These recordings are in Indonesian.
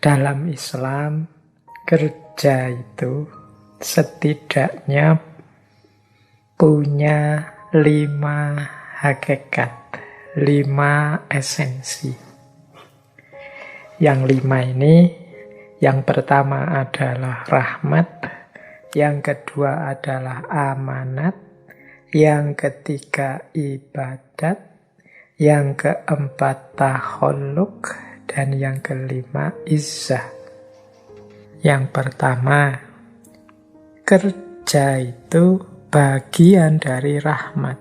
Dalam Islam, kerja itu setidaknya punya 5 hakikat, 5 esensi. Yang 5 ini, yang pertama adalah rahmat, yang kedua adalah amanat, yang ketiga ibadat, yang keempat takhalluk, dan yang kelima izzah. Yang pertama, kerja itu bagian dari rahmat,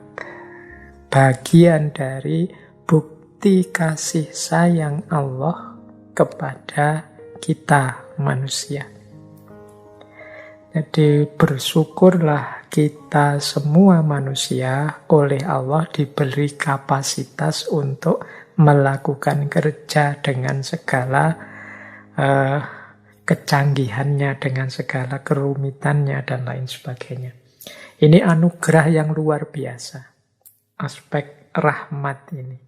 bagian dari bukti kasih sayang Allah kepada kita manusia. Jadi bersyukurlah kita semua manusia oleh Allah diberi kapasitas untuk melakukan kerja dengan segala kecanggihannya, dengan segala kerumitannya, dan lain sebagainya. Ini anugerah yang luar biasa, aspek rahmat ini.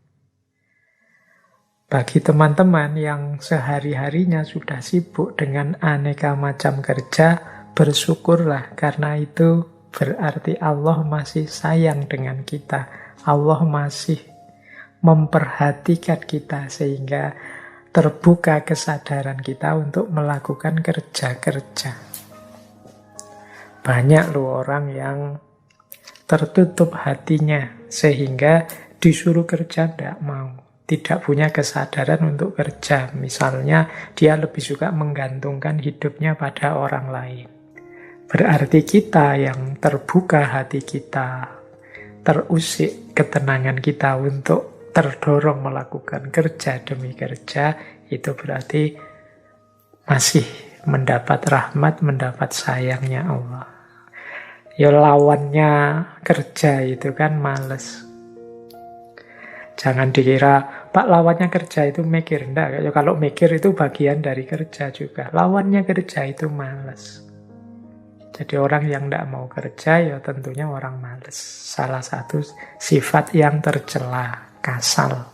Bagi teman-teman yang sehari-harinya sudah sibuk dengan aneka macam kerja, bersyukurlah, karena itu berarti Allah masih sayang dengan kita. Allah masih memperhatikan kita sehingga terbuka kesadaran kita untuk melakukan kerja-kerja. Banyak loh orang yang tertutup hatinya sehingga disuruh kerja tidak mau, tidak punya kesadaran untuk kerja. Misalnya dia lebih suka menggantungkan hidupnya pada orang lain. Berarti kita yang terbuka hati kita, terusik ketenangan kita untuk terdorong melakukan kerja demi kerja, itu berarti masih mendapat rahmat, mendapat sayangnya Allah. Ya lawannya kerja itu kan males. Jangan dikira, Pak, lawannya kerja itu mikir. Enggak, kalau mikir itu bagian dari kerja juga. Lawannya kerja itu males. Jadi orang yang tidak mau kerja ya tentunya orang males. Salah satu sifat yang tercela, kasal.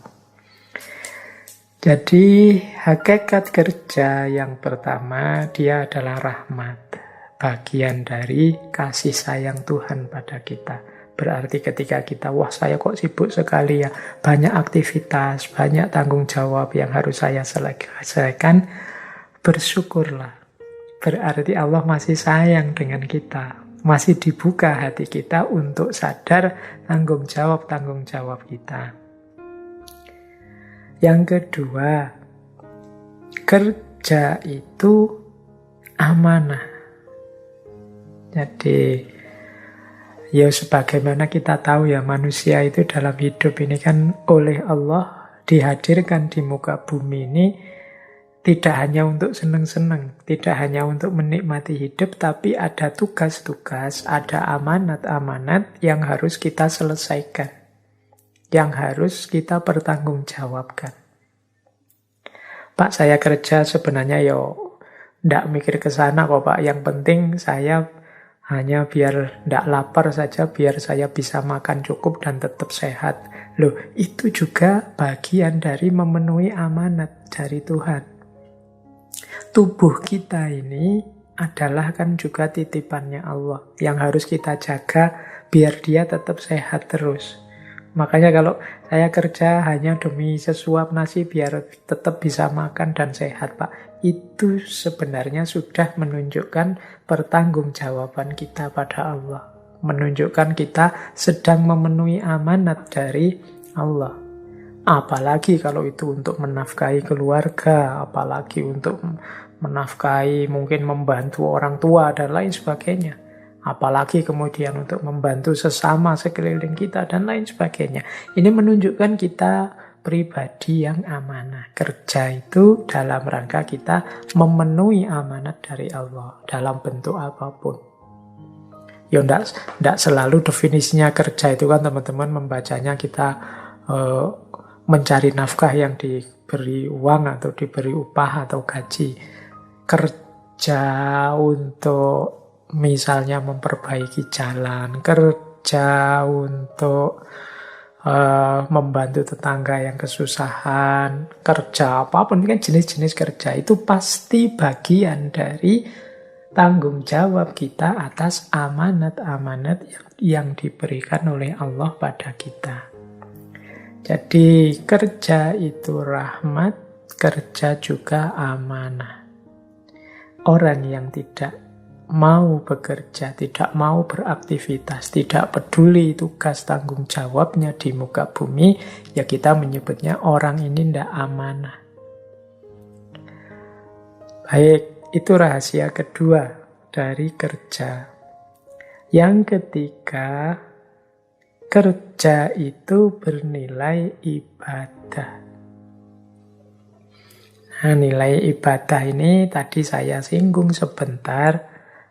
Jadi hakikat kerja yang pertama, dia adalah rahmat. Bagian dari kasih sayang Tuhan pada kita. Berarti ketika kita, wah saya kok sibuk sekali ya, banyak aktivitas, banyak tanggung jawab yang harus saya selesaikan, bersyukurlah. Berarti Allah masih sayang dengan kita. Masih dibuka hati kita untuk sadar tanggung jawab kita. Yang kedua, kerja itu amanah. Jadi, ya sebagaimana kita tahu ya, manusia itu dalam hidup ini kan oleh Allah dihadirkan di muka bumi ini tidak hanya untuk senang-senang, tidak hanya untuk menikmati hidup, tapi ada tugas-tugas, ada amanat-amanat yang harus kita selesaikan, yang harus kita pertanggungjawabkan. Pak, saya kerja sebenarnya ndak mikir ke sana kok Pak, yang penting saya hanya biar ndak lapar saja, biar saya bisa makan cukup dan tetap sehat. Loh, itu juga bagian dari memenuhi amanat dari Tuhan. Tubuh kita ini adalah kan juga titipannya Allah yang harus kita jaga biar dia tetap sehat terus. Makanya kalau saya kerja hanya demi sesuap nasi biar tetap bisa makan dan sehat, Pak, itu sebenarnya sudah menunjukkan pertanggungjawaban kita pada Allah. Menunjukkan kita sedang memenuhi amanat dari Allah. Apalagi kalau itu untuk menafkahi keluarga, apalagi untuk menafkahi, mungkin membantu orang tua dan lain sebagainya. Apalagi kemudian untuk membantu sesama sekeliling kita dan lain sebagainya. Ini menunjukkan kita pribadi yang amanah. Kerja itu dalam rangka kita memenuhi amanat dari Allah dalam bentuk apapun. Ya enggak selalu definisinya kerja itu kan teman-teman membacanya kita mencari nafkah yang diberi uang atau diberi upah atau gaji. Kerja untuk misalnya memperbaiki jalan, kerja untuk membantu tetangga yang kesusahan, kerja apapun, kan jenis-jenis kerja itu pasti bagian dari tanggung jawab kita atas amanat-amanat yang diberikan oleh Allah pada kita. Jadi kerja itu rahmat, kerja juga amanah. Orang yang tidak mau bekerja, tidak mau beraktivitas, tidak peduli tugas tanggung jawabnya di muka bumi, ya kita menyebutnya orang ini tidak amanah. Baik, itu rahasia kedua dari kerja. Yang ketiga, kerja itu bernilai ibadah. Nah, nilai ibadah ini tadi saya singgung sebentar.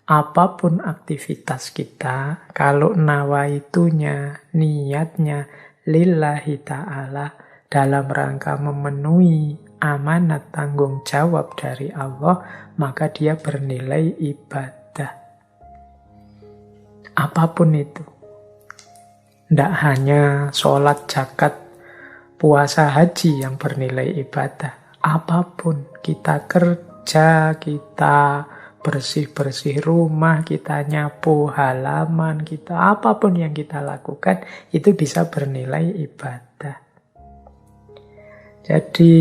Apapun aktivitas kita, kalau nawaitunya, niatnya lillahi ta'ala dalam rangka memenuhi amanat tanggung jawab dari Allah, maka dia bernilai ibadah. Apapun itu. Tidak hanya sholat, zakat, puasa, haji yang bernilai ibadah. Apapun, kita kerja, kita bersih-bersih rumah, kita nyapu halaman, kita apapun yang kita lakukan, itu bisa bernilai ibadah. Jadi,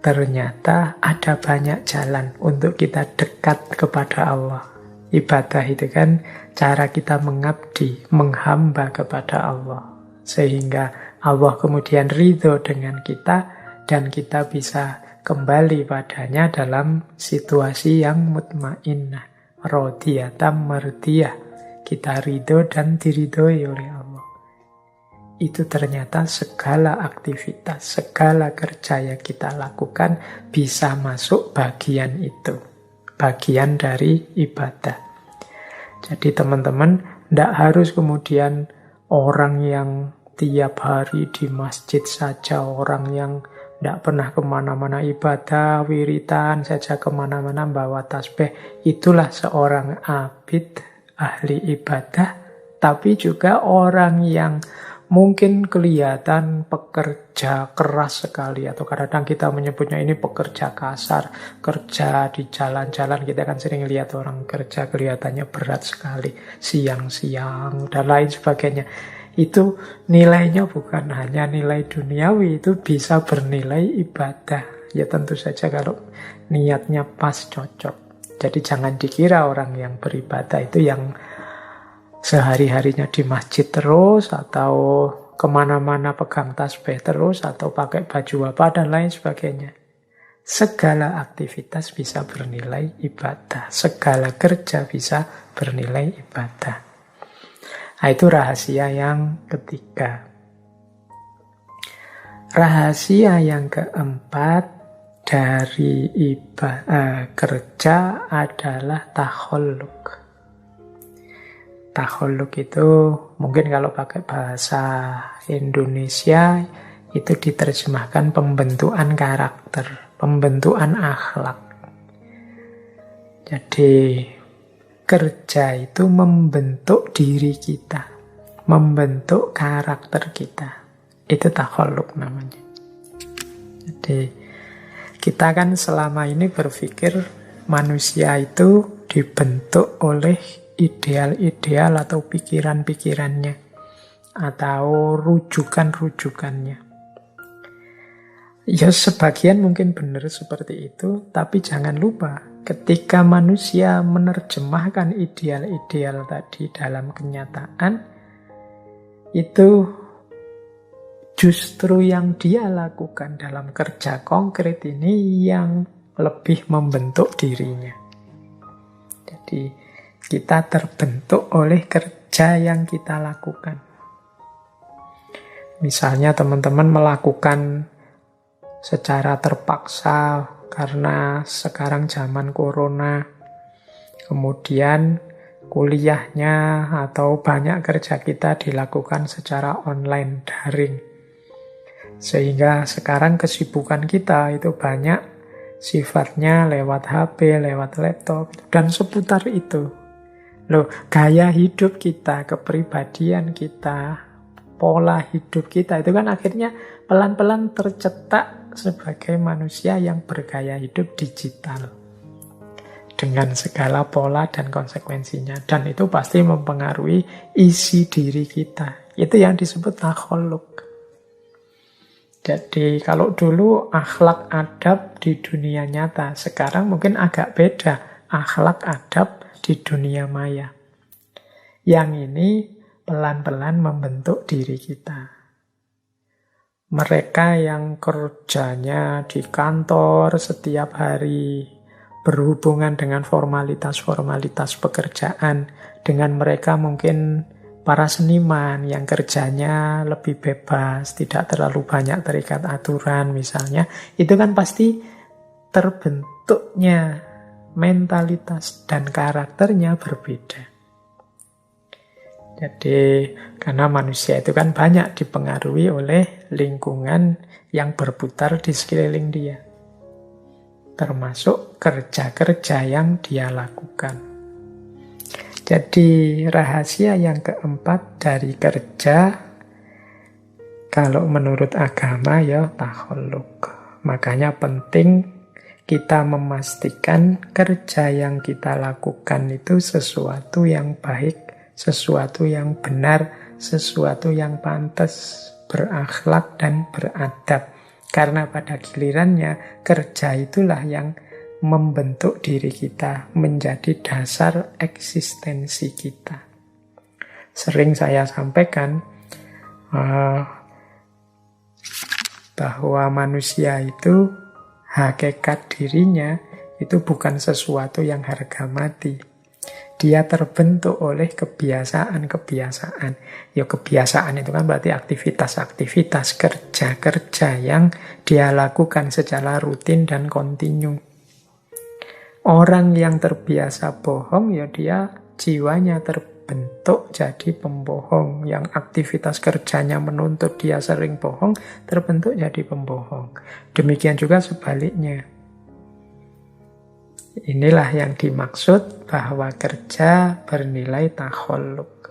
ternyata ada banyak jalan untuk kita dekat kepada Allah. Ibadah itu kan cara kita mengabdi, menghamba kepada Allah. Sehingga Allah kemudian ridho dengan kita dan kita bisa kembali padanya dalam situasi yang mutmainnah, radiyatan mardiyah. Kita ridho dan diridhoi oleh Allah. Itu ternyata segala aktivitas, segala kerja yang kita lakukan bisa masuk bagian itu. Bagian dari ibadah. Jadi teman-teman, tidak harus kemudian orang yang tiap hari di masjid saja, orang yang tidak pernah kemana-mana ibadah, wiritan saja kemana-mana bawa tasbih. Itulah seorang abid, ahli ibadah. Tapi juga orang yang mungkin kelihatan pekerja keras sekali. Atau kadang-kadang kita menyebutnya ini pekerja kasar. Kerja di jalan-jalan, kita kan sering lihat orang kerja kelihatannya berat sekali. Siang-siang dan lain sebagainya. Itu nilainya bukan hanya nilai duniawi, itu bisa bernilai ibadah. Ya tentu saja kalau niatnya pas, cocok. Jadi jangan dikira orang yang beribadah itu yang sehari-harinya di masjid terus, atau kemana-mana pegang tasbih terus, atau pakai baju apa, dan lain sebagainya. Segala aktivitas bisa bernilai ibadah. Segala kerja bisa bernilai ibadah. Nah, itu rahasia yang ketiga. Rahasia yang keempat dari kerja adalah takhalluk. Takhalluk itu mungkin kalau pakai bahasa Indonesia itu diterjemahkan pembentukan karakter, pembentukan akhlak. Jadi kerja itu membentuk diri kita, membentuk karakter kita. Itu takhalluk namanya. Jadi kita kan selama ini berpikir manusia itu dibentuk oleh ideal-ideal atau pikiran-pikirannya, atau rujukan-rujukannya. Ya sebagian mungkin benar seperti itu, tapi jangan lupa ketika manusia menerjemahkan ideal-ideal tadi dalam kenyataan, itu justru yang dia lakukan dalam kerja konkret ini yang lebih membentuk dirinya. Jadi kita terbentuk oleh kerja yang kita lakukan. Misalnya teman-teman melakukan secara terpaksa karena sekarang zaman corona, kemudian kuliahnya atau banyak kerja kita dilakukan secara online, daring. Sehingga sekarang kesibukan kita itu banyak sifatnya lewat HP, lewat laptop, dan seputar itu. Loh, gaya hidup kita, kepribadian kita, pola hidup kita itu kan akhirnya pelan-pelan tercetak sebagai manusia yang bergaya hidup digital. Dengan segala pola dan konsekuensinya. Dan itu pasti mempengaruhi isi diri kita. Itu yang disebut takholuk. Jadi kalau dulu akhlak adab di dunia nyata, sekarang mungkin agak beda akhlak adab di dunia maya. Yang ini pelan-pelan membentuk diri kita. Mereka yang kerjanya di kantor setiap hari, berhubungan dengan formalitas-formalitas pekerjaan, dengan mereka mungkin para seniman yang kerjanya lebih bebas, tidak terlalu banyak terikat aturan misalnya, itu kan pasti terbentuknya mentalitas dan karakternya berbeda. Jadi karena manusia itu kan banyak dipengaruhi oleh lingkungan yang berputar di sekeliling dia, termasuk kerja-kerja yang dia lakukan. Jadi rahasia yang keempat dari kerja, kalau menurut agama ya takholuk. Makanya penting kita memastikan kerja yang kita lakukan itu sesuatu yang baik, sesuatu yang benar, sesuatu yang pantas, berakhlak dan beradab. Karena pada gilirannya kerja itulah yang membentuk diri kita, menjadi dasar eksistensi kita. Sering saya sampaikan bahwa manusia itu hakikat dirinya itu bukan sesuatu yang harga mati. Dia terbentuk oleh kebiasaan-kebiasaan. Ya kebiasaan itu kan berarti aktivitas-aktivitas, kerja-kerja yang dia lakukan secara rutin dan kontinu. Orang yang terbiasa bohong, ya dia jiwanya terbentuk jadi pembohong. Yang aktivitas kerjanya menuntut dia sering bohong, terbentuk jadi pembohong. Demikian juga sebaliknya. Inilah yang dimaksud bahwa kerja bernilai takholuk.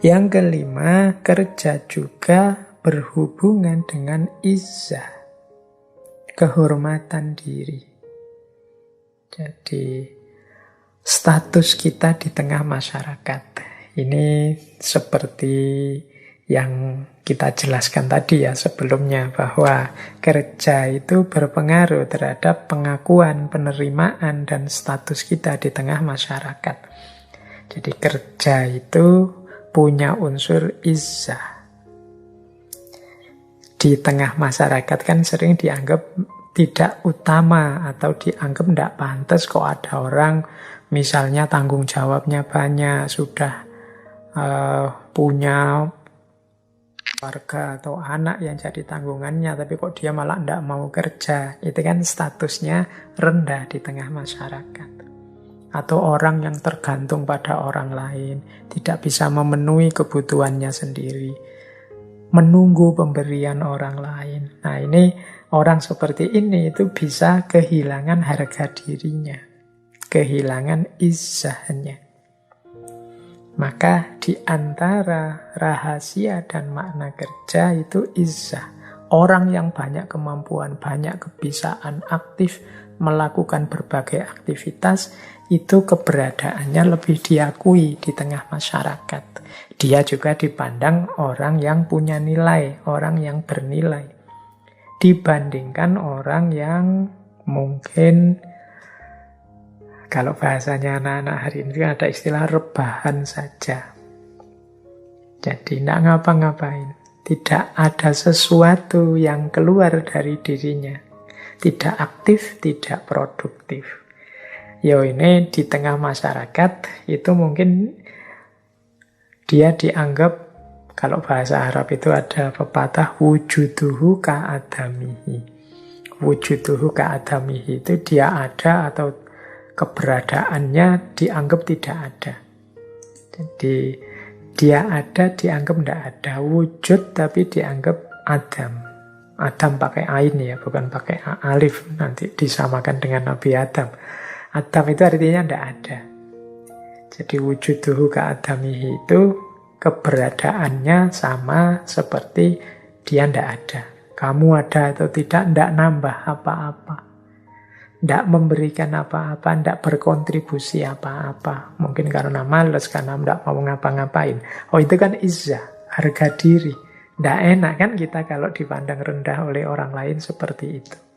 Yang kelima, kerja juga berhubungan dengan izzah, kehormatan diri. Jadi status kita di tengah masyarakat. Ini seperti yang kita jelaskan tadi ya sebelumnya, bahwa kerja itu berpengaruh terhadap pengakuan, penerimaan, dan status kita di tengah masyarakat. Jadi kerja itu punya unsur izzah. Di tengah masyarakat kan sering dianggap tidak utama atau dianggap tidak pantas kok ada orang misalnya tanggung jawabnya banyak, sudah punya keluarga atau anak yang jadi tanggungannya, tapi kok dia malah tidak mau kerja. Itu kan statusnya rendah di tengah masyarakat. Atau orang yang tergantung pada orang lain, tidak bisa memenuhi kebutuhannya sendiri, menunggu pemberian orang lain. Nah ini orang seperti ini itu bisa kehilangan harga dirinya, kehilangan izzahnya. Maka di antara rahasia dan makna kerja itu izzah. Orang yang banyak kemampuan, banyak kebisaan, aktif melakukan berbagai aktivitas, itu keberadaannya lebih diakui di tengah masyarakat. Dia juga dipandang orang yang punya nilai, orang yang bernilai. Dibandingkan orang yang mungkin, kalau bahasanya anak-anak hari ini ada istilah rebahan saja. Jadi tidak ngapa-ngapain. Tidak ada sesuatu yang keluar dari dirinya. Tidak aktif, tidak produktif. Yo ini di tengah masyarakat itu mungkin dia dianggap, kalau bahasa Arab itu ada pepatah wujuduhu ka'adamihi. Wujuduhu ka'adamihi itu dia ada atau keberadaannya dianggap tidak ada. Jadi dia ada dianggap tidak ada. Wujud tapi dianggap adam. Adam pakai ain ya, bukan pakai alif. Nanti disamakan dengan Nabi Adam. Adam itu artinya tidak ada. Jadi wujuduhu ka'adamihi itu keberadaannya sama seperti dia ndak ada. Kamu ada atau tidak, ndak nambah apa-apa. Ndak memberikan apa-apa, ndak berkontribusi apa-apa. Mungkin karena malas, karena ndak mau ngapa-ngapain. Oh itu kan izzah, harga diri. Ndak enak kan kita kalau dipandang rendah oleh orang lain seperti itu.